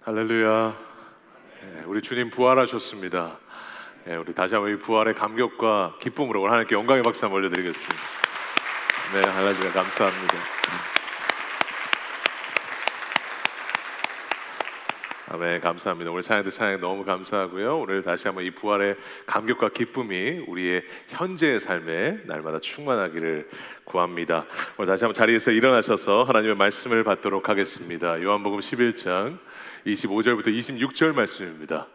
할렐루야. 우리 주님 부활하셨습니다. 우리 다시 한번 이 부활의 감격과 기쁨으로 하나님께 영광의 박수 한번 올려드리겠습니다. 네, 할렐루야. 감사합니다. 아멘. 감사합니다. 오늘 찬양 너무 감사하고요. 오늘 다시 한번 이 부활의 감격과 기쁨이 우리의 현재의 삶에 날마다 충만하기를 구합니다. 오늘 다시 한번 자리에서 일어나셔서 하나님의 말씀을 받도록 하겠습니다. 요한복음 11장 25절부터 26절 말씀입니다.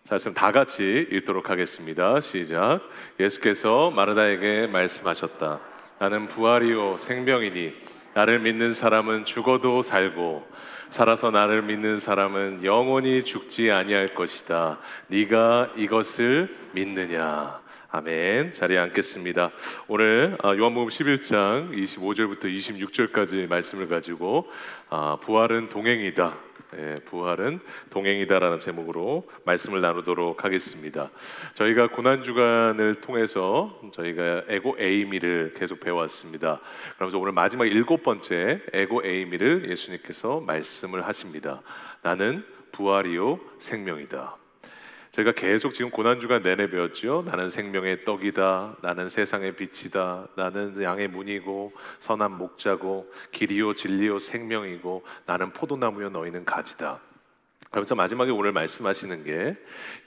자, 말씀 다 같이 읽도록 하겠습니다. 시작. 예수께서 마르다에게 말씀하셨다. 나는 부활이요 생명이니 나를 믿는 사람은 죽어도 살고 살아서 나를 믿는 사람은 영원히 죽지 아니할 것이다. 네가 이것을 믿느냐? 아멘. 자리에 앉겠습니다. 오늘 요한복음 11장 25절부터 26절까지 말씀을 가지고 부활은 동행이다. 부활은 동행이다라는 제목으로 말씀을 나누도록 하겠습니다. 저희가 고난주간을 통해서 저희가 에고 에이미를 계속 배워왔습니다. 그러면서 오늘 마지막 7번째 에고 에이미를 예수님께서 말씀을 하십니다. 나는 부활이요 생명이다. 저희가 계속 지금 고난주간 내내 배웠죠. 나는 생명의 떡이다. 나는 세상의 빛이다. 나는 양의 문이고 선한 목자고 길이요 진리요 생명이고 나는 포도나무요 너희는 가지다. 그러면서 마지막에 오늘 말씀하시는 게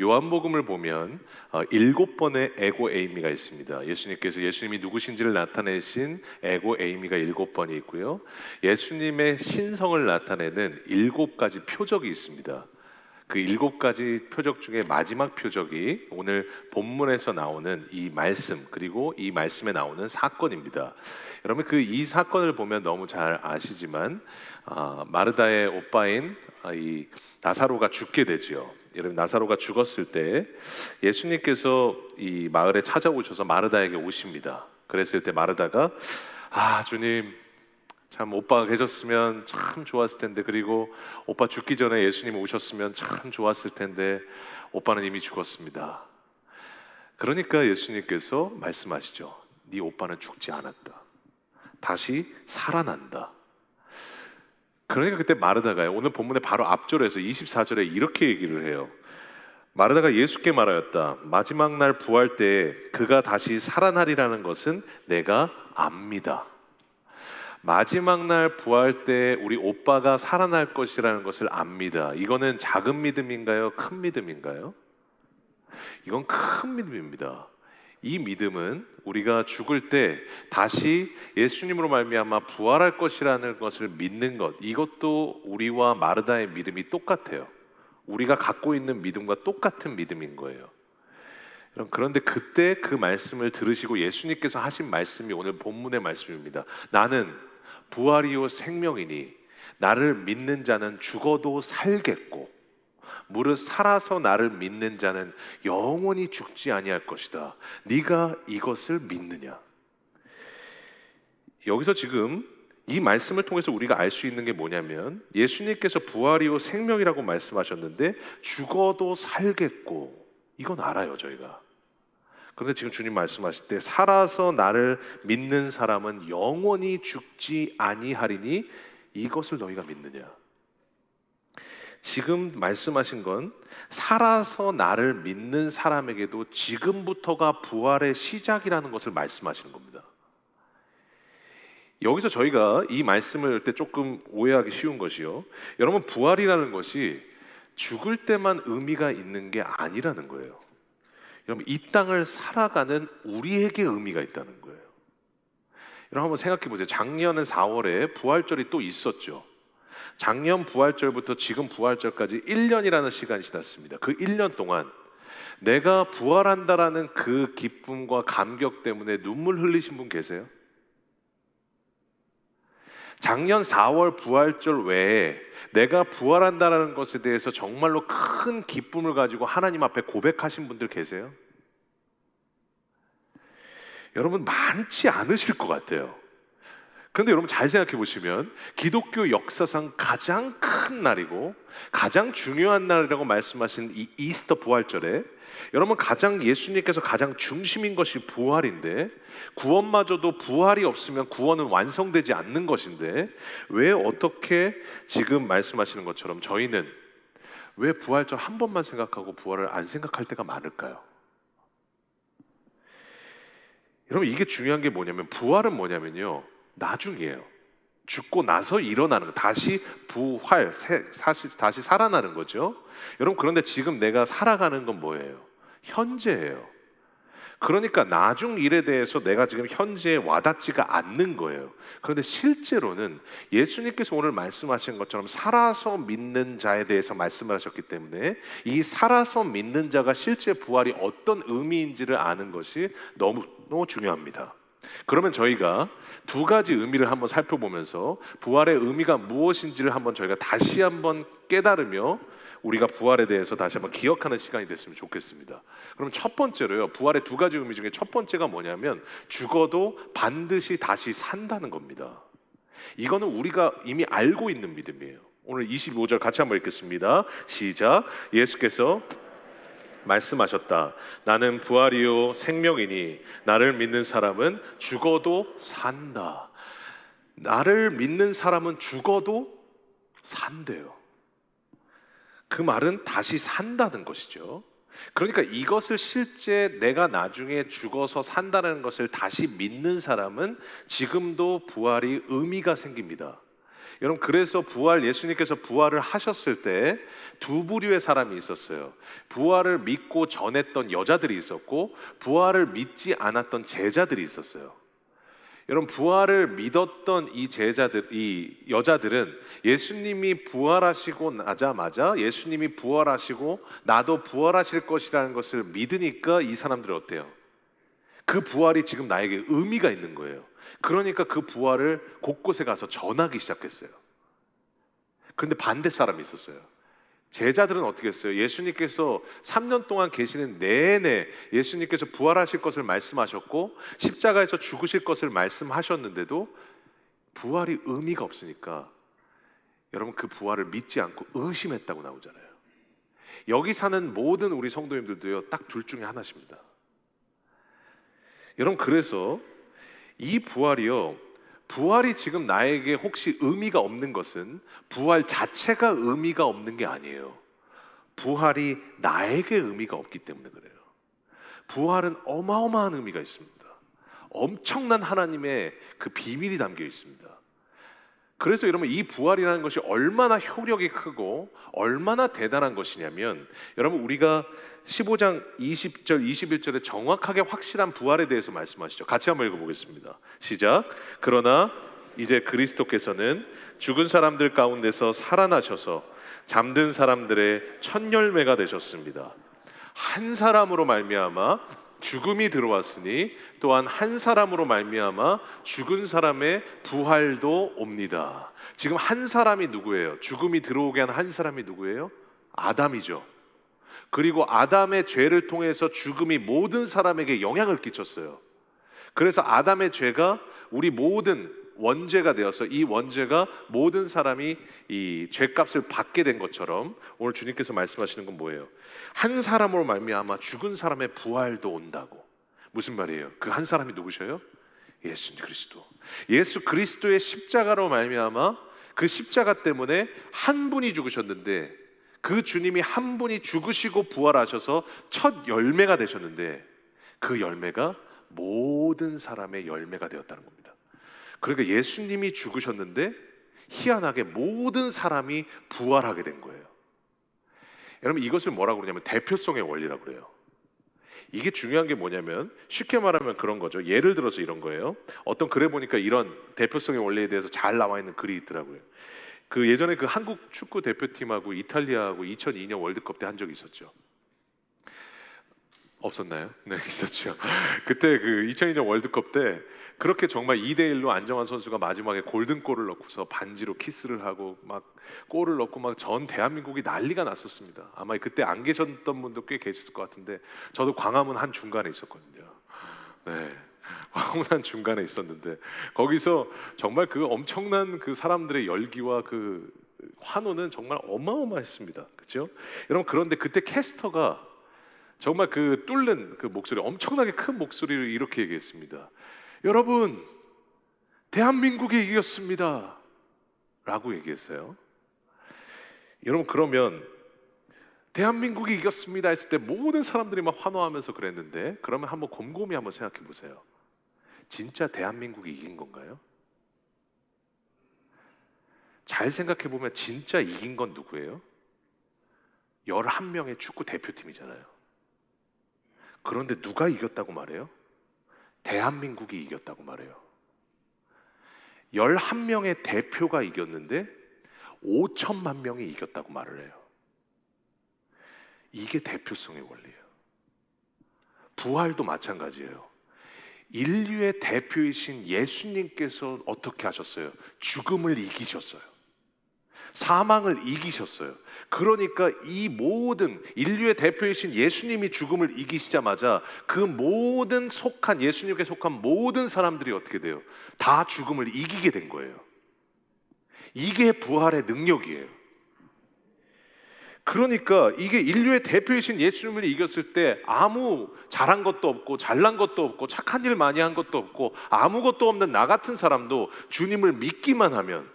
요한복음을 보면 7번의 에고 에이미가 있습니다. 예수님께서 예수님이 누구신지를 나타내신 에고 에이미가 7번이 있고요. 예수님의 신성을 나타내는 7가지 표적이 있습니다. 그 7가지 표적 중에 마지막 표적이 오늘 본문에서 나오는 이 말씀, 그리고 이 말씀에 나오는 사건입니다. 여러분 이 사건을 보면 너무 잘 아시지만 마르다의 오빠인 이 나사로가 죽게 되지요. 여러분 나사로가 죽었을 때 예수님께서 이 마을에 찾아오셔서 마르다에게 오십니다. 그랬을 때 마르다가 주님 참 오빠가 계셨으면 참 좋았을 텐데, 그리고 오빠 죽기 전에 예수님이 오셨으면 참 좋았을 텐데 오빠는 이미 죽었습니다. 그러니까 예수님께서 말씀하시죠. 네 오빠는 죽지 않았다. 다시 살아난다. 그러니까 그때 마르다가요, 오늘 본문의 바로 앞절에서 24절에 이렇게 얘기를 해요. 마르다가 예수께 말하였다. 마지막 날 부활 때에 그가 다시 살아나리라는 것은 내가 압니다. 마지막 날 부활 때 우리 오빠가 살아날 것이라는 것을 압니다. 이거는 작은 믿음인가요? 큰 믿음인가요? 이건 큰 믿음입니다. 이 믿음은 우리가 죽을 때 다시 예수님으로 말미암아 부활할 것이라는 것을 믿는 것, 이것도 우리와 마르다의 믿음이 똑같아요. 우리가 갖고 있는 믿음과 똑같은 믿음인 거예요. 그런데 그때 그 말씀을 들으시고 예수님께서 하신 말씀이 오늘 본문의 말씀입니다. 나는 부활이요 생명이니 나를 믿는 자는 죽어도 살겠고 무릇 살아서 나를 믿는 자는 영원히 죽지 아니할 것이다. 네가 이것을 믿느냐? 여기서 지금 이 말씀을 통해서 우리가 알 수 있는 게 뭐냐면 예수님께서 부활이요 생명이라고 말씀하셨는데 죽어도 살겠고, 이건 알아요 저희가. 그런데 지금 주님 말씀하실 때 살아서 나를 믿는 사람은 영원히 죽지 아니하리니 이것을 너희가 믿느냐? 지금 말씀하신 건 살아서 나를 믿는 사람에게도 지금부터가 부활의 시작이라는 것을 말씀하시는 겁니다. 여기서 저희가 이 말씀을 할 때 조금 오해하기 쉬운 것이요, 여러분 부활이라는 것이 죽을 때만 의미가 있는 게 아니라는 거예요. 여러분 이 땅을 살아가는 우리에게 의미가 있다는 거예요. 여러분 한번 생각해 보세요. 작년은 4월에 부활절이 또 있었죠. 작년 부활절부터 지금 부활절까지 1년이라는 시간이 지났습니다. 그 1년 동안 내가 부활한다라는 그 기쁨과 감격 때문에 눈물 흘리신 분 계세요? 작년 4월 부활절 외에 내가 부활한다라는 것에 대해서 정말로 큰 기쁨을 가지고 하나님 앞에 고백하신 분들 계세요? 여러분 많지 않으실 것 같아요. 그런데 여러분 잘 생각해 보시면 기독교 역사상 가장 큰 날이고 가장 중요한 날이라고 말씀하신 이 이스터 부활절에 여러분, 예수님께서 가장 중심인 것이 부활인데, 구원마저도 부활이 없으면 구원은 완성되지 않는 것인데, 왜 어떻게 지금 말씀하시는 것처럼 저희는 왜 부활절 한 번만 생각하고 부활을 안 생각할 때가 많을까요? 여러분, 이게 중요한 게 뭐냐면, 부활은 뭐냐면요, 나중이에요. 죽고 나서 일어나는 거, 다시 부활, 다시 살아나는 거죠. 여러분, 그런데 지금 내가 살아가는 건 뭐예요? 현재예요. 그러니까 나중 일에 대해서 내가 지금 현재에 와닿지가 않는 거예요. 그런데 실제로는 예수님께서 오늘 말씀하신 것처럼 살아서 믿는 자에 대해서 말씀을 하셨기 때문에, 이 살아서 믿는 자가 실제 부활이 어떤 의미인지를 아는 것이 너무 중요합니다. 그러면 저희가 두 가지 의미를 한번 살펴보면서 부활의 의미가 무엇인지를 한번 저희가 다시 한번 깨달으며 우리가 부활에 대해서 다시 한번 기억하는 시간이 됐으면 좋겠습니다. 그럼 첫 번째로요, 부활의 두 가지 의미 중에 첫 번째가 뭐냐면, 죽어도 반드시 다시 산다는 겁니다. 이거는 우리가 이미 알고 있는 믿음이에요. 오늘 25절 같이 한번 읽겠습니다. 시작. 예수께서 말씀하셨다. 나는 부활이요 생명이니 나를 믿는 사람은 죽어도 산다. 나를 믿는 사람은 죽어도 산대요. 그 말은 다시 산다는 것이죠. 그러니까 이것을 실제 내가 나중에 죽어서 산다는 것을 다시 믿는 사람은 지금도 부활이 의미가 생깁니다. 여러분, 그래서 예수님께서 부활을 하셨을 때 두 부류의 사람이 있었어요. 부활을 믿고 전했던 여자들이 있었고, 부활을 믿지 않았던 제자들이 있었어요. 여러분, 부활을 믿었던 이 여자들은 예수님이 부활하시고 나자마자 예수님이 부활하시고 나도 부활하실 것이라는 것을 믿으니까 이 사람들은 어때요? 그 부활이 지금 나에게 의미가 있는 거예요. 그러니까 그 부활을 곳곳에 가서 전하기 시작했어요. 그런데 반대 사람이 있었어요. 제자들은 어떻게 했어요? 예수님께서 3년 동안 계시는 내내 예수님께서 부활하실 것을 말씀하셨고 십자가에서 죽으실 것을 말씀하셨는데도 부활이 의미가 없으니까 여러분, 그 부활을 믿지 않고 의심했다고 나오잖아요. 여기 사는 모든 우리 성도님들도요, 딱 둘 중에 하나십니다. 여러분, 그래서 이 부활이 지금 나에게 혹시 의미가 없는 것은 부활 자체가 의미가 없는 게 아니에요. 부활이 나에게 의미가 없기 때문에 그래요. 부활은 어마어마한 의미가 있습니다. 엄청난 하나님의 그 비밀이 담겨 있습니다. 그래서 여러분, 이 부활이라는 것이 얼마나 효력이 크고 얼마나 대단한 것이냐면, 여러분, 우리가 15장 20절 21절에 정확하게 확실한 부활에 대해서 말씀하시죠. 같이 한번 읽어보겠습니다. 시작. 그러나 이제 그리스도께서는 죽은 사람들 가운데서 살아나셔서 잠든 사람들의 첫 열매가 되셨습니다. 한 사람으로 말미암아 죽음이 들어왔으니 또한 한 사람으로 말미암아 죽은 사람의 부활도 옵니다. 지금 한 사람이 누구예요? 죽음이 들어오게 한 한 사람이 누구예요? 아담이죠. 그리고 아담의 죄를 통해서 죽음이 모든 사람에게 영향을 끼쳤어요. 그래서 아담의 죄가 우리 모든 원죄가 되어서 이 원죄가 모든 사람이 이 죄값을 받게 된 것처럼 오늘 주님께서 말씀하시는 건 뭐예요? 한 사람으로 말미암아 죽은 사람의 부활도 온다고. 무슨 말이에요? 그 한 사람이 누구셔요? 예수 그리스도. 예수 그리스도의 십자가로 말미암아 그 십자가 때문에 한 분이 죽으셨는데, 그 주님이 한 분이 죽으시고 부활하셔서 첫 열매가 되셨는데, 그 열매가 모든 사람의 열매가 되었다는 겁니다. 그러니까 예수님이 죽으셨는데 희한하게 모든 사람이 부활하게 된 거예요. 여러분, 이것을 뭐라고 그러냐면 대표성의 원리라고 그래요. 이게 중요한 게 뭐냐면, 쉽게 말하면 그런 거죠. 예를 들어서 이런 거예요. 어떤 글에 보니까 이런 대표성의 원리에 대해서 잘 나와 있는 글이 있더라고요. 그 예전에 그 한국 축구 대표팀하고 이탈리아하고 2002년 월드컵 때 한 적이 있었죠. 없었나요? 네, 있었죠. 그때 그 2002년 월드컵 때 그렇게 정말 2대1로 안정환 선수가 마지막에 골든골을 넣고서 반지로 키스를 하고 막 골을 넣고 막 전 대한민국이 난리가 났었습니다. 아마 그때 안 계셨던 분도 꽤 계셨을 것 같은데, 저도 광화문 한 중간에 있었거든요. 네, 광화문 한 중간에 있었는데 거기서 정말 그 엄청난 그 사람들의 열기와 그 환호는 정말 어마어마했습니다. 그렇죠? 여러분, 그런데 그때 캐스터가 정말 그 뚫는 그 목소리, 엄청나게 큰 목소리로 이렇게 얘기했습니다. 여러분, 대한민국이 이겼습니다 라고 얘기했어요. 여러분, 그러면 대한민국이 이겼습니다 했을 때 모든 사람들이 막 환호하면서 그랬는데, 그러면 한번 곰곰이 한번 생각해 보세요. 진짜 대한민국이 이긴 건가요? 잘 생각해 보면 진짜 이긴 건 누구예요? 11명의 축구 대표팀이잖아요. 그런데 누가 이겼다고 말해요? 대한민국이 이겼다고 말해요. 11명의 대표가 이겼는데 5천만 명이 이겼다고 말을 해요. 이게 대표성의 원리예요. 부활도 마찬가지예요. 인류의 대표이신 예수님께서 어떻게 하셨어요? 죽음을 이기셨어요. 사망을 이기셨어요. 그러니까 이 모든 인류의 대표이신 예수님이 죽음을 이기시자마자 그 모든 예수님께 속한 모든 사람들이 어떻게 돼요? 다 죽음을 이기게 된 거예요. 이게 부활의 능력이에요. 그러니까 이게 인류의 대표이신 예수님을 이겼을 때 아무 잘한 것도 없고 잘난 것도 없고 착한 일 많이 한 것도 없고 아무것도 없는 나 같은 사람도 주님을 믿기만 하면,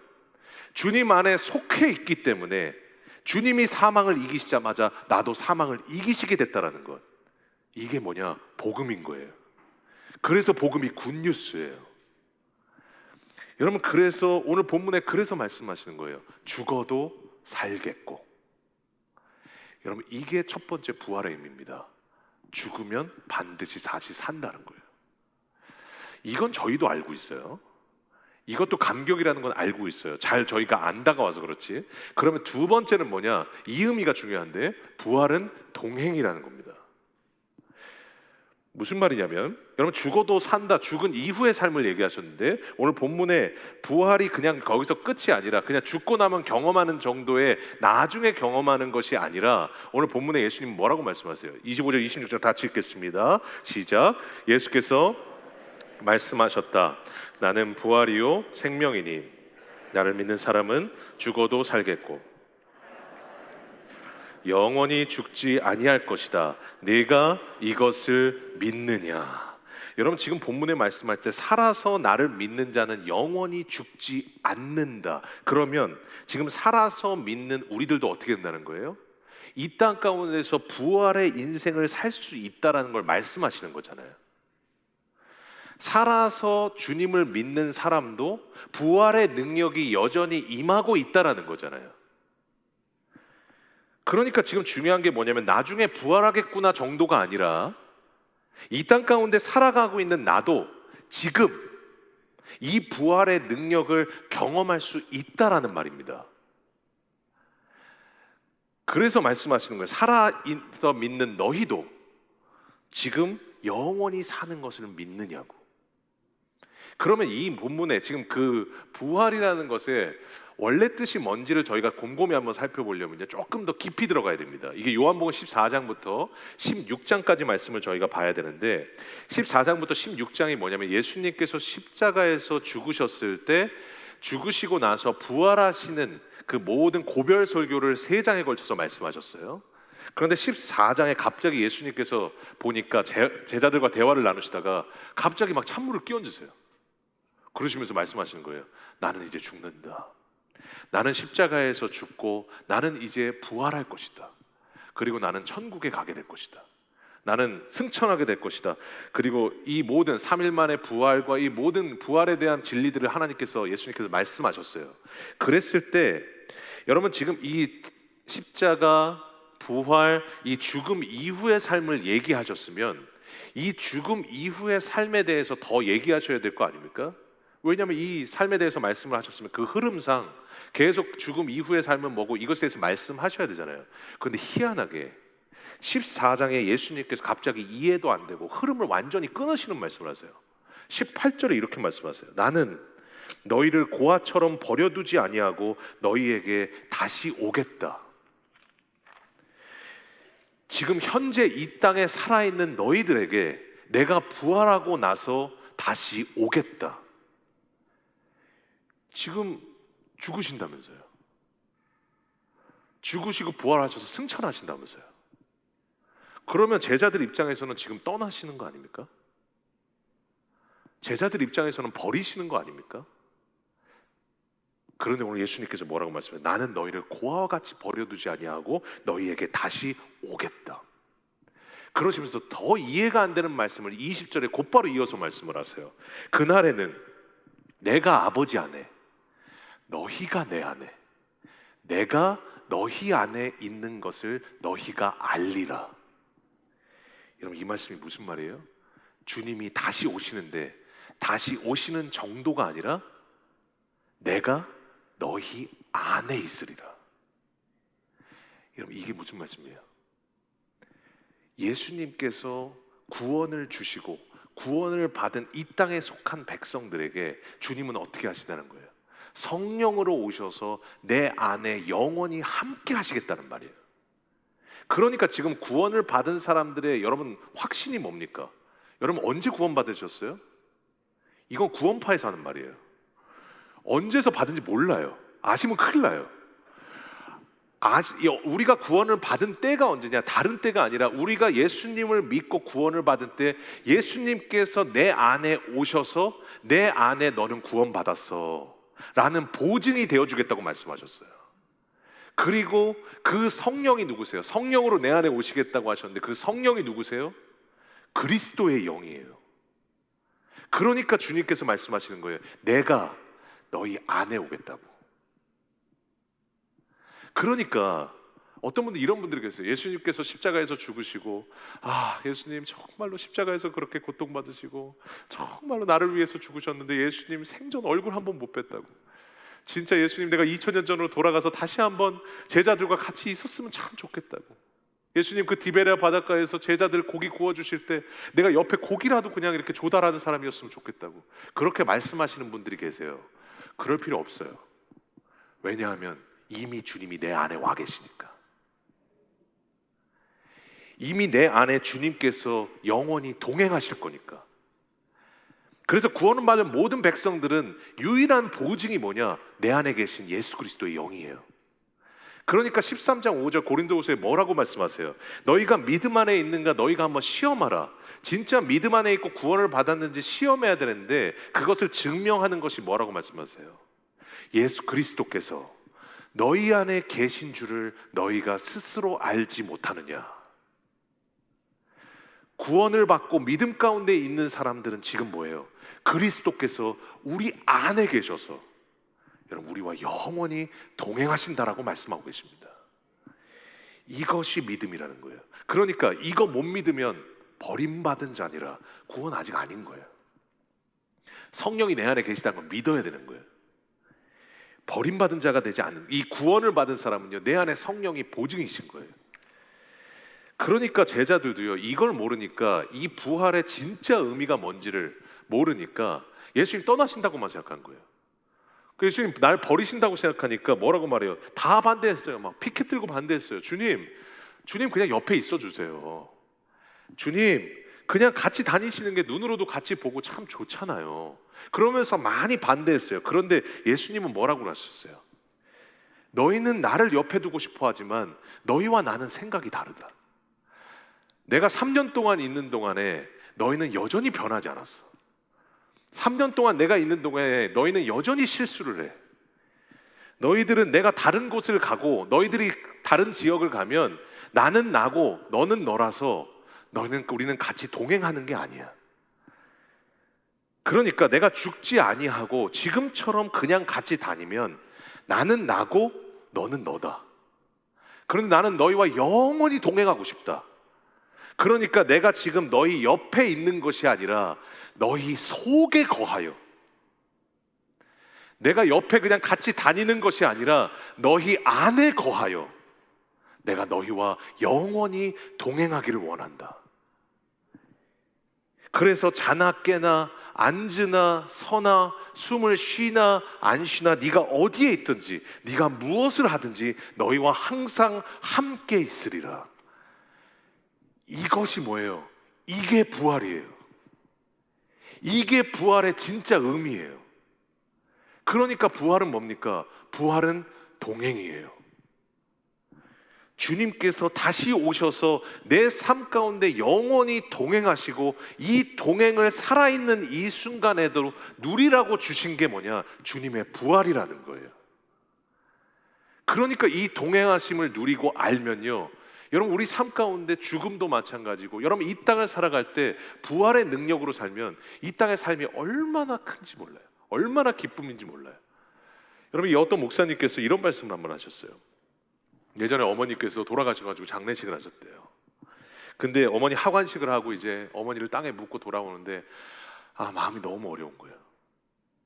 주님 안에 속해 있기 때문에 주님이 사망을 이기시자마자 나도 사망을 이기시게 됐다라는 것, 이게 뭐냐? 복음인 거예요. 그래서 복음이 굿뉴스예요. 여러분, 그래서 오늘 본문에 그래서 말씀하시는 거예요. 죽어도 살겠고. 여러분, 이게 첫 번째 부활의 의미입니다. 죽으면 반드시 다시 산다는 거예요. 이건 저희도 알고 있어요. 이것도 감격이라는 건 알고 있어요. 잘 저희가 안 다가와서 그렇지. 그러면 두 번째는 뭐냐? 이 의미가 중요한데, 부활은 동행이라는 겁니다. 무슨 말이냐면, 여러분, 죽어도 산다, 죽은 이후의 삶을 얘기하셨는데, 오늘 본문에 부활이 그냥 거기서 끝이 아니라 그냥 죽고 나면 경험하는 정도의 나중에 경험하는 것이 아니라, 오늘 본문에 예수님 뭐라고 말씀하세요? 25절 26절 같이 읽겠습니다. 시작. 예수께서 말씀하셨다. 나는 부활이요 생명이니 나를 믿는 사람은 죽어도 살겠고 영원히 죽지 아니할 것이다. 네가 이것을 믿느냐? 여러분, 지금 본문에 말씀할 때 살아서 나를 믿는 자는 영원히 죽지 않는다. 그러면 지금 살아서 믿는 우리들도 어떻게 된다는 거예요? 이 땅 가운데서 부활의 인생을 살 수 있다라는 걸 말씀하시는 거잖아요. 살아서 주님을 믿는 사람도 부활의 능력이 여전히 임하고 있다라는 거잖아요. 그러니까 지금 중요한 게 뭐냐면, 나중에 부활하겠구나 정도가 아니라 이 땅 가운데 살아가고 있는 나도 지금 이 부활의 능력을 경험할 수 있다라는 말입니다. 그래서 말씀하시는 거예요. 살아있어 믿는 너희도 지금 영원히 사는 것을 믿느냐고. 그러면 이 본문에 지금 그 부활이라는 것의 원래 뜻이 뭔지를 저희가 곰곰이 한번 살펴보려면 이제 조금 더 깊이 들어가야 됩니다. 이게 요한복음 14장부터 16장까지 말씀을 저희가 봐야 되는데, 14장부터 16장이 뭐냐면 예수님께서 십자가에서 죽으셨을 때 죽으시고 나서 부활하시는 그 모든 고별 설교를 3장에 걸쳐서 말씀하셨어요. 그런데 14장에 갑자기 예수님께서 보니까 제자들과 대화를 나누시다가 갑자기 막 찬물을 끼얹으세요. 그러시면서 말씀하시는 거예요. 나는 이제 죽는다. 나는 십자가에서 죽고 나는 이제 부활할 것이다. 그리고 나는 천국에 가게 될 것이다. 나는 승천하게 될 것이다. 그리고 이 모든 3일 만의 부활과 이 모든 부활에 대한 진리들을 예수님께서 말씀하셨어요. 그랬을 때 여러분, 지금 이 십자가, 부활, 이 죽음 이후의 삶을 얘기하셨으면 이 죽음 이후의 삶에 대해서 더 얘기하셔야 될 거 아닙니까? 왜냐하면 이 삶에 대해서 말씀을 하셨으면 그 흐름상 계속 죽음 이후의 삶은 뭐고 이것에 대해서 말씀하셔야 되잖아요. 그런데 희한하게 14장에 예수님께서 갑자기 이해도 안 되고 흐름을 완전히 끊으시는 말씀을 하세요. 18절에 이렇게 말씀하세요. 나는 너희를 고아처럼 버려두지 아니하고 너희에게 다시 오겠다. 지금 현재 이 땅에 살아있는 너희들에게 내가 부활하고 나서 다시 오겠다. 지금 죽으신다면서요. 죽으시고 부활하셔서 승천하신다면서요. 그러면 제자들 입장에서는 지금 떠나시는 거 아닙니까? 제자들 입장에서는 버리시는 거 아닙니까? 그런데 오늘 예수님께서 뭐라고 말씀해요? 나는 너희를 고아와 같이 버려두지 아니하고 너희에게 다시 오겠다. 그러시면서 더 이해가 안 되는 말씀을 20절에 곧바로 이어서 말씀을 하세요. 그날에는 내가 아버지 안에, 너희가 내 안에, 내가 너희 안에 있는 것을 너희가 알리라. 여러분, 이 말씀이 무슨 말이에요? 주님이 다시 오시는데 다시 오시는 정도가 아니라 내가 너희 안에 있으리라. 여러분, 이게 무슨 말씀이에요? 예수님께서 구원을 주시고 구원을 받은 이 땅에 속한 백성들에게 주님은 어떻게 하시다는 거예요? 성령으로 오셔서 내 안에 영원히 함께 하시겠다는 말이에요. 그러니까 지금 구원을 받은 사람들의 여러분 확신이 뭡니까? 여러분 언제 구원 받으셨어요? 이건 구원파에서 하는 말이에요. 언제서 받은지 몰라요. 아시면 큰일 나요. 우리가 구원을 받은 때가 언제냐? 다른 때가 아니라 우리가 예수님을 믿고 구원을 받은 때 예수님께서 내 안에 오셔서 내 안에 너는 구원받았어 라는 보증이 되어주겠다고 말씀하셨어요. 그리고 그 성령이 누구세요? 성령으로 내 안에 오시겠다고 하셨는데 그 성령이 누구세요? 그리스도의 영이에요. 그러니까 주님께서 말씀하시는 거예요. 내가 너희 안에 오겠다고. 그러니까 어떤 분들 이런 분들이 계세요. 예수님께서 십자가에서 죽으시고 예수님 정말로 십자가에서 그렇게 고통받으시고 정말로 나를 위해서 죽으셨는데 예수님 생전 얼굴 한번 못 뵀다고. 진짜 예수님 내가 2000년 전으로 돌아가서 다시 한번 제자들과 같이 있었으면 참 좋겠다고. 예수님 그 디베레아 바닷가에서 제자들 고기 구워주실 때 내가 옆에 고기라도 그냥 이렇게 조달하는 사람이었으면 좋겠다고. 그렇게 말씀하시는 분들이 계세요. 그럴 필요 없어요. 왜냐하면 이미 주님이 내 안에 와 계시니까. 이미 내 안에 주님께서 영원히 동행하실 거니까. 그래서 구원을 받은 모든 백성들은 유일한 보증이 뭐냐? 내 안에 계신 예수 그리스도의 영이에요. 그러니까 13장 5절 고린도후서에 뭐라고 말씀하세요? 너희가 믿음 안에 있는가 너희가 한번 시험하라. 진짜 믿음 안에 있고 구원을 받았는지 시험해야 되는데 그것을 증명하는 것이 뭐라고 말씀하세요? 예수 그리스도께서 너희 안에 계신 줄을 너희가 스스로 알지 못하느냐. 구원을 받고 믿음 가운데 있는 사람들은 지금 뭐예요? 그리스도께서 우리 안에 계셔서 여러분 우리와 영원히 동행하신다라고 말씀하고 계십니다. 이것이 믿음이라는 거예요. 그러니까 이거 못 믿으면 버림받은 자니라 구원 아직 아닌 거예요. 성령이 내 안에 계시다는 걸 믿어야 되는 거예요. 버림받은 자가 되지 않는 이 구원을 받은 사람은요 내 안에 성령이 보증이신 거예요. 그러니까 제자들도요 이걸 모르니까 이 부활의 진짜 의미가 뭔지를 모르니까 예수님 떠나신다고만 생각한 거예요. 예수님 날 버리신다고 생각하니까 뭐라고 말해요? 다 반대했어요. 막 피켓 들고 반대했어요. 주님 그냥 옆에 있어 주세요. 주님 그냥 같이 다니시는 게 눈으로도 같이 보고 참 좋잖아요. 그러면서 많이 반대했어요. 그런데 예수님은 뭐라고 하셨어요? 너희는 나를 옆에 두고 싶어 하지만 너희와 나는 생각이 다르다. 내가 3년 동안 있는 동안에 너희는 여전히 변하지 않았어. 3년 동안 내가 있는 동안에 너희는 여전히 실수를 해. 너희들은 내가 다른 곳을 가고 너희들이 다른 지역을 가면 나는 나고 너는 너라서 우리는 같이 동행하는 게 아니야. 그러니까 내가 죽지 아니하고 지금처럼 그냥 같이 다니면 나는 나고 너는 너다. 그런데 나는 너희와 영원히 동행하고 싶다. 그러니까 내가 지금 너희 옆에 있는 것이 아니라 너희 속에 거하여, 내가 옆에 그냥 같이 다니는 것이 아니라 너희 안에 거하여 내가 너희와 영원히 동행하기를 원한다. 그래서 자나 깨나 앉으나 서나 숨을 쉬나 안 쉬나 네가 어디에 있든지 네가 무엇을 하든지 너희와 항상 함께 있으리라. 이것이 뭐예요? 이게 부활이에요. 이게 부활의 진짜 의미예요. 그러니까 부활은 뭡니까? 부활은 동행이에요. 주님께서 다시 오셔서 내 삶 가운데 영원히 동행하시고 이 동행을 살아있는 이 순간에도 누리라고 주신 게 뭐냐? 주님의 부활이라는 거예요. 그러니까 이 동행하심을 누리고 알면요, 여러분 우리 삶 가운데 죽음도 마찬가지고, 여러분 이 땅을 살아갈 때 부활의 능력으로 살면 이 땅의 삶이 얼마나 큰지 몰라요. 얼마나 기쁨인지 몰라요. 여러분 이 어떤 목사님께서 이런 말씀을 한번 하셨어요. 예전에 어머니께서 돌아가셔가지고 장례식을 하셨대요. 근데 어머니 하관식을 하고 이제 어머니를 땅에 묻고 돌아오는데 마음이 너무 어려운 거예요.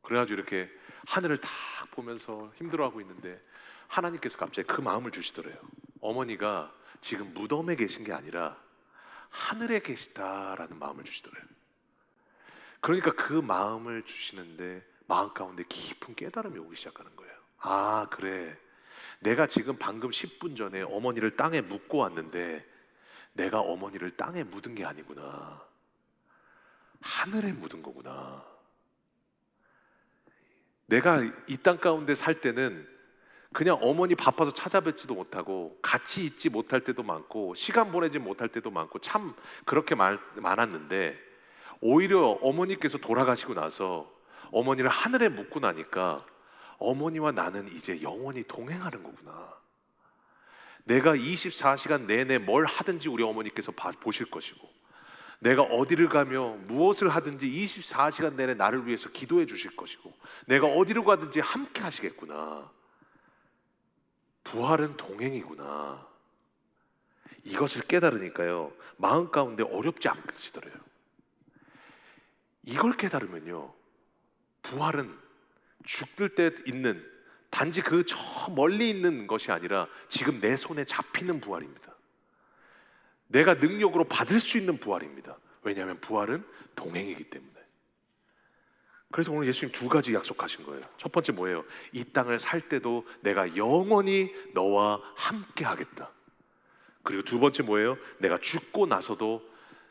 그래가지고 이렇게 하늘을 딱 보면서 힘들어하고 있는데 하나님께서 갑자기 그 마음을 주시더래요. 어머니가 지금 무덤에 계신 게 아니라 하늘에 계시다라는 마음을 주시더래요. 그러니까 그 마음을 주시는데 마음 가운데 깊은 깨달음이 오기 시작하는 거예요. 아, 그래. 내가 지금 방금 10분 전에 어머니를 땅에 묻고 왔는데 내가 어머니를 땅에 묻은 게 아니구나. 하늘에 묻은 거구나. 내가 이 땅 가운데 살 때는 그냥 어머니 바빠서 찾아뵙지도 못하고 같이 있지 못할 때도 많고 시간 보내지 못할 때도 많고 참 그렇게 많았는데, 오히려 어머니께서 돌아가시고 나서 어머니를 하늘에 묻고 나니까 어머니와 나는 이제 영원히 동행하는 거구나. 내가 24시간 내내 뭘 하든지 우리 어머니께서 보실 것이고, 내가 어디를 가며 무엇을 하든지 24시간 내내 나를 위해서 기도해 주실 것이고, 내가 어디로 가든지 함께 하시겠구나. 부활은 동행이구나. 이것을 깨달으니까요, 마음 가운데 어렵지 않으시더래요. 이걸 깨달으면요, 부활은 죽을 때 있는, 단지 그 저 멀리 있는 것이 아니라 지금 내 손에 잡히는 부활입니다. 내가 능력으로 받을 수 있는 부활입니다. 왜냐하면 부활은 동행이기 때문에. 그래서 오늘 예수님 두 가지 약속하신 거예요. 첫 번째 뭐예요? 이 땅을 살 때도 내가 영원히 너와 함께 하겠다. 그리고 두 번째 뭐예요? 내가 죽고 나서도,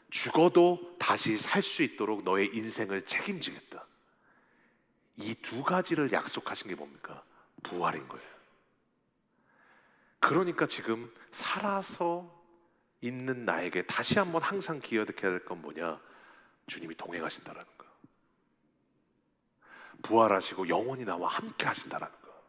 죽어도 다시 살 수 있도록 너의 인생을 책임지겠다. 이 두 가지를 약속하신 게 뭡니까? 부활인 거예요. 그러니까 지금 살아서 있는 나에게 다시 한번 항상 기억해야 될 건 뭐냐? 주님이 동행하신다라는 거예요. 부활하시고 영원히 나와 함께 하신다라는 거.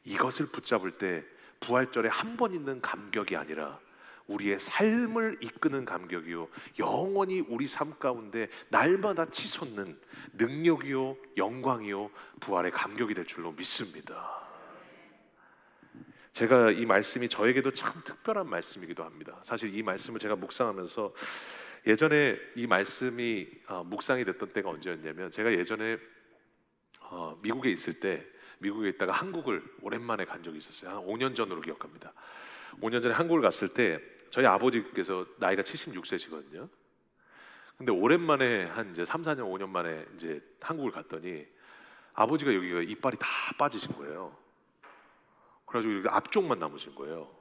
이것을 붙잡을 때 부활절에 한 번 있는 감격이 아니라 우리의 삶을 이끄는 감격이요, 영원히 우리 삶 가운데 날마다 치솟는 능력이요, 영광이요, 부활의 감격이 될 줄로 믿습니다. 제가 이 말씀이 저에게도 참 특별한 말씀이기도 합니다. 사실 이 말씀을 제가 묵상하면서, 예전에 이 말씀이 묵상이 됐던 때가 언제였냐면, 제가 예전에 미국에 있을 때, 미국에 있다가 한국을 오랜만에 간 적이 있었어요. 한 5년 전으로 기억합니다. 5년 전에 한국을 갔을 때 저희 아버지께서 나이가 76세시거든요. 근데 오랜만에 한 이제 3, 4년, 5년 만에 이제 한국을 갔더니 아버지가 여기가 이빨이 다 빠지신 거예요. 그래가지고 여기 앞쪽만 남으신 거예요.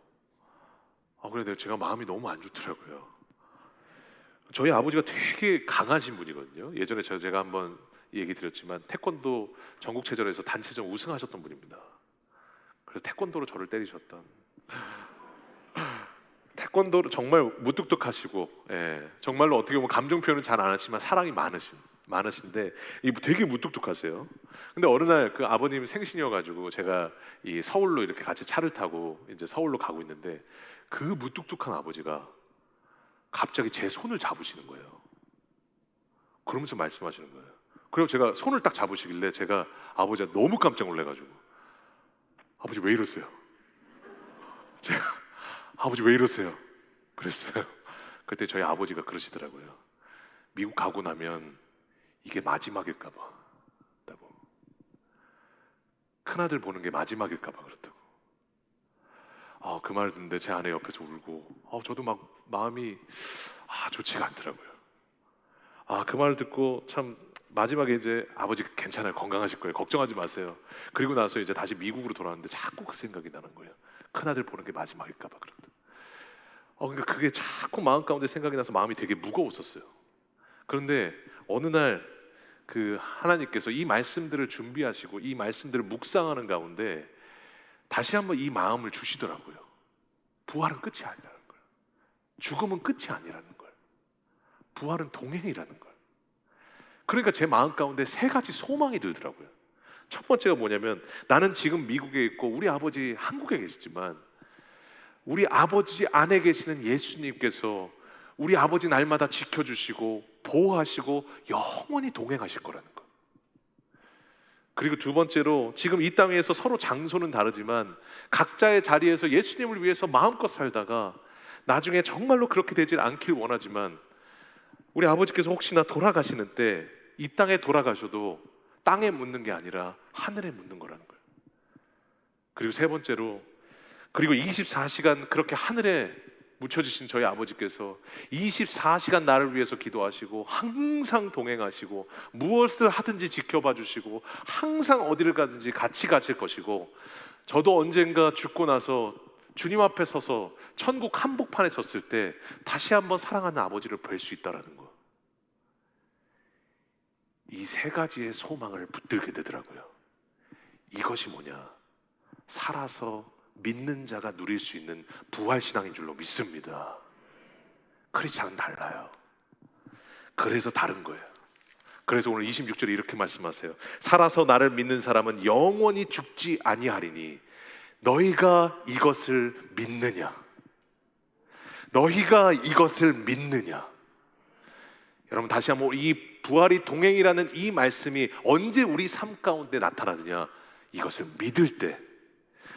그래서 제가 마음이 너무 안 좋더라고요. 저희 아버지가 되게 강하신 분이거든요. 예전에 제가 한번 얘기 드렸지만 태권도 전국체전에서 단체전 우승하셨던 분입니다. 그래서 태권도로 저를 때리셨던, 태권도로 정말 무뚝뚝하시고, 정말로 어떻게 보면 감정 표현은 잘 안 하시지만 사랑이 많으신데 되게 무뚝뚝하세요. 근데 어느 날 그 아버님 생신이어가지고 제가 이 서울로 이렇게 같이 차를 타고 이제 서울로 가고 있는데 그 무뚝뚝한 아버지가 갑자기 제 손을 잡으시는 거예요. 그러면서 말씀하시는 거예요. 그리고 제가 손을 딱 잡으시길래 제가 아버지가 너무 깜짝 놀래가지고, 아버지 왜 이러세요? 제가 아버지 왜 이러세요? 그랬어요. 그때 저희 아버지가 그러시더라고요. 미국 가고 나면 이게 마지막일까 봐. 큰아들 보는 게 마지막일까 봐 그렇다고. 그 말을 듣는데 제 아내 옆에서 울고, 저도 막 마음이 좋지가 않더라고요. 그 말을 듣고 참 마지막에 이제 아버지 괜찮아요, 건강하실 거예요, 걱정하지 마세요. 그리고 나서 이제 다시 미국으로 돌아왔는데 자꾸 그 생각이 나는 거예요. 큰아들 보는 게 마지막일까 봐 그렇다. 그러니까 그게 자꾸 마음 가운데 생각이 나서 마음이 되게 무거웠었어요. 그런데 어느 날 그 하나님께서 이 말씀들을 준비하시고 이 말씀들을 묵상하는 가운데 다시 한번 이 마음을 주시더라고요. 부활은 끝이 아니라는 걸. 죽음은 끝이 아니라는 걸. 부활은 동행이라는 걸. 그러니까 제 마음 가운데 세 가지 소망이 들더라고요. 첫 번째가 뭐냐면, 나는 지금 미국에 있고 우리 아버지 한국에 계시지만 우리 아버지 안에 계시는 예수님께서 우리 아버지 날마다 지켜주시고 보호하시고 영원히 동행하실 거라는 거. 그리고 두 번째로, 지금 이 땅에서 서로 장소는 다르지만 각자의 자리에서 예수님을 위해서 마음껏 살다가 나중에 정말로 그렇게 되질 않길 원하지만 우리 아버지께서 혹시나 돌아가시는 때 이 땅에 돌아가셔도 땅에 묻는 게 아니라 하늘에 묻는 거라는 거예요. 그리고 세 번째로, 그리고 24시간 그렇게 하늘에 묻혀주신 저희 아버지께서 24시간 나를 위해서 기도하시고 항상 동행하시고 무엇을 하든지 지켜봐 주시고 항상 어디를 가든지 같이 가실 것이고, 저도 언젠가 죽고 나서 주님 앞에 서서 천국 한복판에 섰을 때 다시 한번 사랑하는 아버지를 뵐 수 있다라는 거. 이 세 가지의 소망을 붙들게 되더라고요. 이것이 뭐냐? 살아서 믿는 자가 누릴 수 있는 부활신앙인 줄로 믿습니다. 크리스찬은 달라요. 그래서 다른 거예요. 그래서 오늘 26절에 이렇게 말씀하세요. 살아서 나를 믿는 사람은 영원히 죽지 아니하리니 너희가 이것을 믿느냐? 너희가 이것을 믿느냐? 여러분, 다시 한번 이 부활이 동행이라는 이 말씀이 언제 우리 삶 가운데 나타나느냐? 이것을 믿을 때,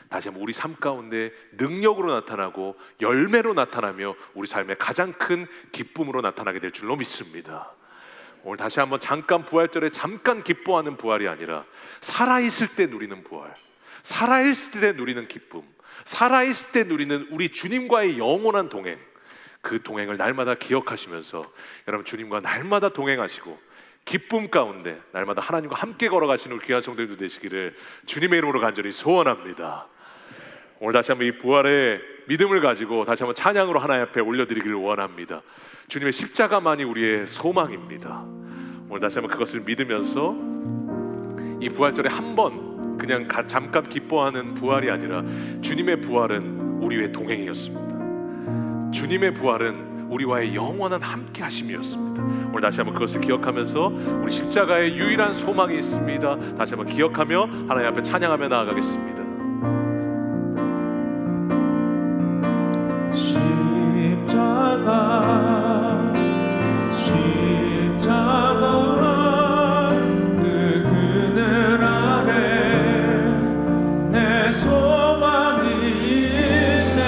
다시 한번 우리 삶 가운데 능력으로 나타나고 열매로 나타나며 우리 삶의 가장 큰 기쁨으로 나타나게 될 줄로 믿습니다. 오늘 다시 한번 잠깐 부활절에 잠깐 기뻐하는 부활이 아니라 살아있을 때 누리는 부활, 살아있을 때 누리는 기쁨, 살아있을 때 누리는 우리 주님과의 영원한 동행, 그 동행을 날마다 기억하시면서 여러분, 주님과 날마다 동행하시고 기쁨 가운데 날마다 하나님과 함께 걸어가시는 우리 귀한 성도님들 되시기를 주님의 이름으로 간절히 소원합니다. 오늘 다시 한번 이 부활의 믿음을 가지고 다시 한번 찬양으로 하나님 앞에 올려드리기를 원합니다. 주님의 십자가만이 우리의 소망입니다. 오늘 다시 한번 그것을 믿으면서 이 부활절에 한번 그냥 잠깐 기뻐하는 부활이 아니라 주님의 부활은 우리의 동행이었습니다. 주님의 부활은 우리와의 영원한 함께 하심이었습니다. 오늘 다시 한번 그것을 기억하면서 우리 십자가의 유일한 소망이 있습니다. 다시 한번 기억하며 하나님 앞에 찬양하며 나아가겠습니다. 십자가 그 그늘 아래 내 소망이 있네.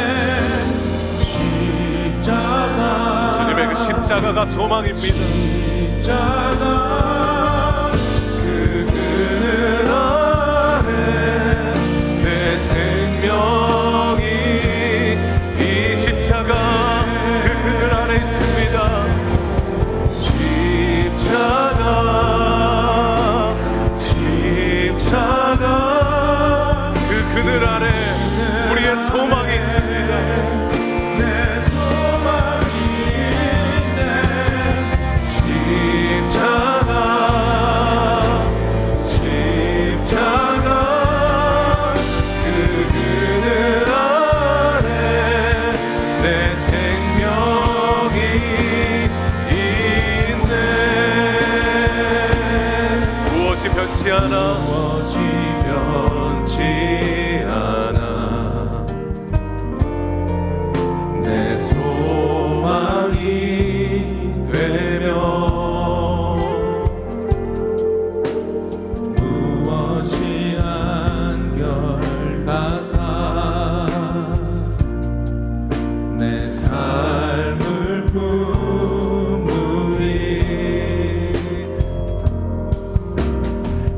십자가, 주님의 그 십자가가 소망입니다. 십자가 그 그늘 아래 내 생명이, 이 십자가 그 그늘 안에 있습니다. 십자가 그 그늘 안에 우리의 소망이 있습니다. 내 소망이 있네. 십자가 그 그늘 안에 내 생명이 있네. 무엇이 변치 않아, 무엇이 변치 않아. 내 소망이 되며 무엇이 한결 같아. 내 삶을 품으리.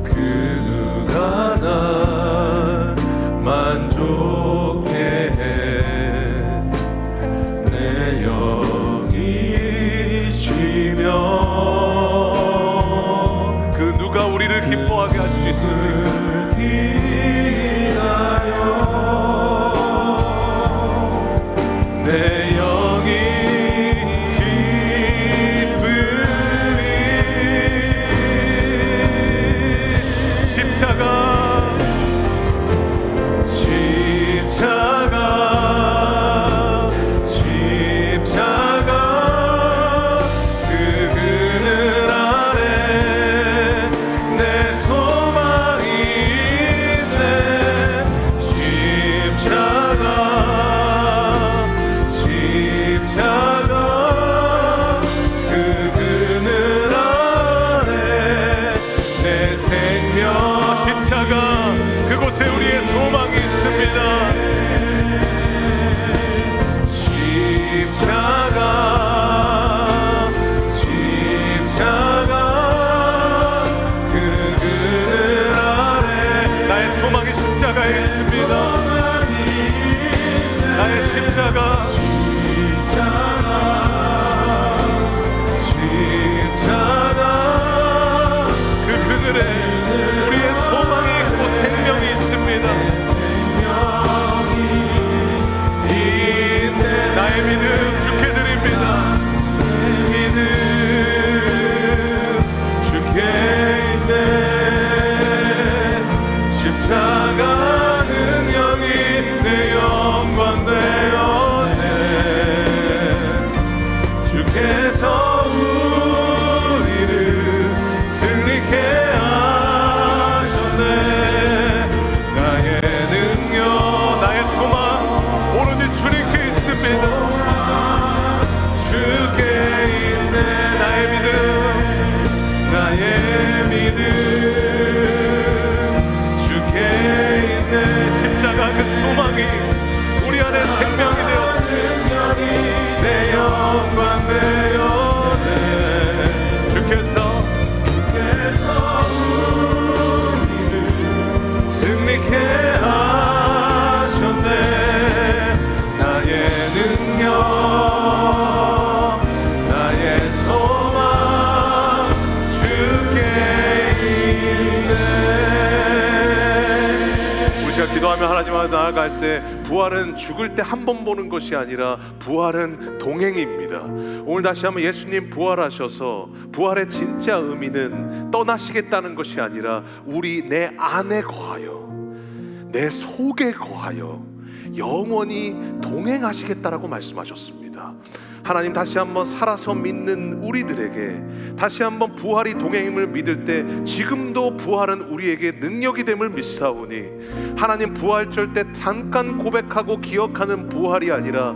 그 누가 날 만족해 해. 내 영이 쉬며 그 누가 우리를 기뻐하게 할 수 있습니까? 기다려. 내 영이 기쁘리. 십자가 기도하며 하나님 앞에 나아갈 때 부활은 죽을 때 한 번 보는 것이 아니라 부활은 동행입니다. 오늘 다시 한번 예수님 부활하셔서 부활의 진짜 의미는 떠나시겠다는 것이 아니라 우리 내 안에 거하여 내 속에 거하여 영원히 동행하시겠다라고 말씀하셨습니다. 하나님, 다시 한번 살아서 믿는 우리들에게 다시 한번 부활이 동행임을 믿을 때 지금도 부활은 우리에게 능력이 됨을 믿사오니 하나님, 부활절 때 잠깐 고백하고 기억하는 부활이 아니라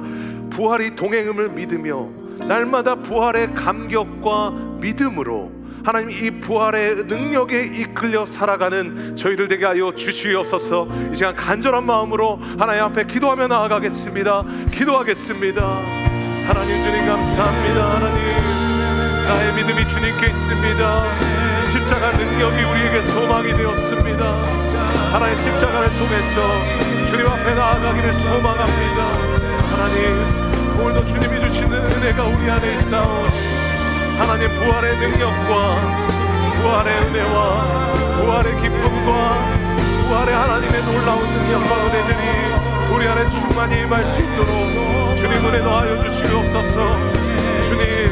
부활이 동행임을 믿으며 날마다 부활의 감격과 믿음으로 하나님 이 부활의 능력에 이끌려 살아가는 저희들 되게 하여 주시옵소서. 이 시간 간절한 마음으로 하나님 앞에 기도하며 나아가겠습니다. 기도하겠습니다. 하나님, 주님 감사합니다. 하나님, 나의 믿음이 주님께 있습니다. 십자가 능력이 우리에게 소망이 되었습니다. 하나님, 십자가를 통해서 주님 앞에 나아가기를 소망합니다. 하나님, 오늘도 주님이 주시는 은혜가 우리 안에 있사오니 하나님, 부활의 능력과 부활의 은혜와 부활의 기쁨과 부활의 하나님의 놀라운 능력과 은혜들이 우리 안에 충만히 임할 수 있도록 주님 은혜 더하여 주시옵소서. 주님,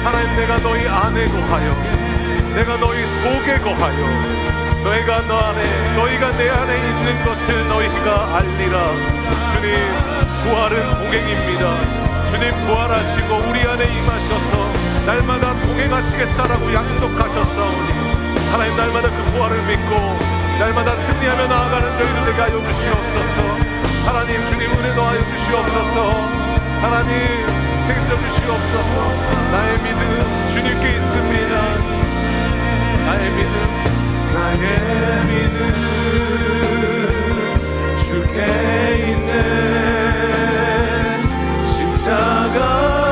하나님, 내가 너희 안에 거하여 내가 너희 속에 거하여 너희가 내 안에 있는 것을 너희가 알리라. 주님, 부활은 동행입니다. 주님, 부활하시고 우리 안에 임하셔서 날마다 동행하시겠다라고 약속하셨사오니 하나님, 날마다 그 부활을 믿고 날마다 승리하며 나아가는 저희들 되게 하여 주시옵소서. 하나님, 주님 은혜 더하여 주시옵소서. 하나님, 책임져 주시옵소서. 나의 믿음 주님께 있습니다. 나의 믿음 주께 있네. 십자가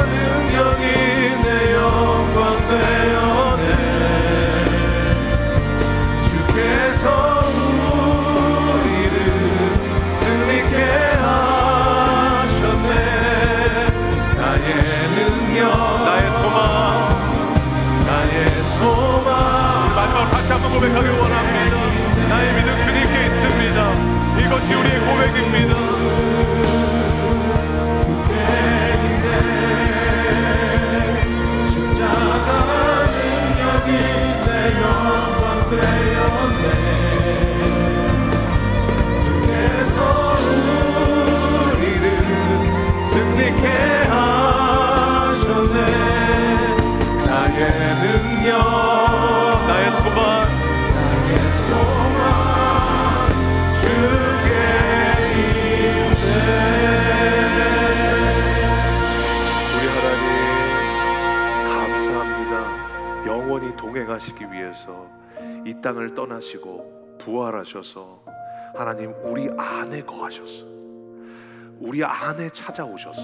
능력이 내 영광 되었네. 주께서 우리를 승리케 하셨네. 나의 능력, 나의 소망. 마지막으로 다시 한번 고백하길 원합니다. 나의 믿음 주님께 있습니다. 이것이 우리의 고백입니다. 주께 있네. 십자가 능력이 내 영광 되었네. 주께서 우리를 승리케 하셨네. 나의 능력, 나의 소망 주께 있네. 우리 하나님 감사합니다. 영원히 동행하시기 위해서 이 땅을 떠나시고 부활하셔서 하나님 우리 안에 거하셔서 우리 안에 찾아오셔서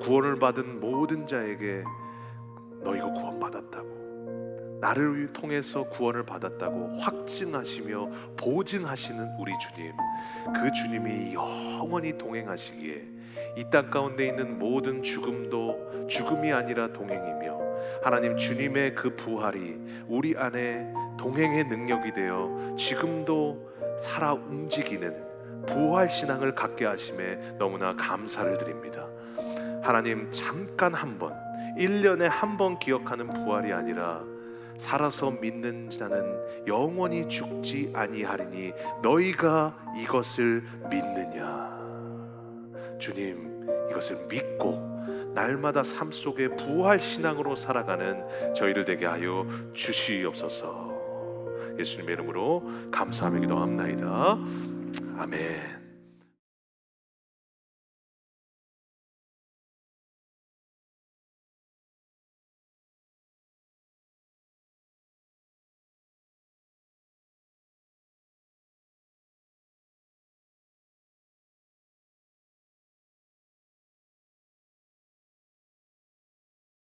구원을 받은 모든 자에게 너희가 구원받았다고, 나를 통해서 구원을 받았다고 확증하시며 보증하시는 우리 주님, 그 주님이 영원히 동행하시기에 이 땅 가운데 있는 모든 죽음도 죽음이 아니라 동행이며 하나님, 주님의 그 부활이 우리 안에 동행의 능력이 되어 지금도 살아 움직이는 부활 신앙을 갖게 하심에 너무나 감사를 드립니다. 하나님, 잠깐 한번 1년에 한 번 기억하는 부활이 아니라 살아서 믿는 자는 영원히 죽지 아니하리니 너희가 이것을 믿느냐. 주님, 이것을 믿고 날마다 삶 속에 부활 신앙으로 살아가는 저희를 되게 하여 주시옵소서. 예수님의 이름으로 감사하며 기도합나이다. 아멘.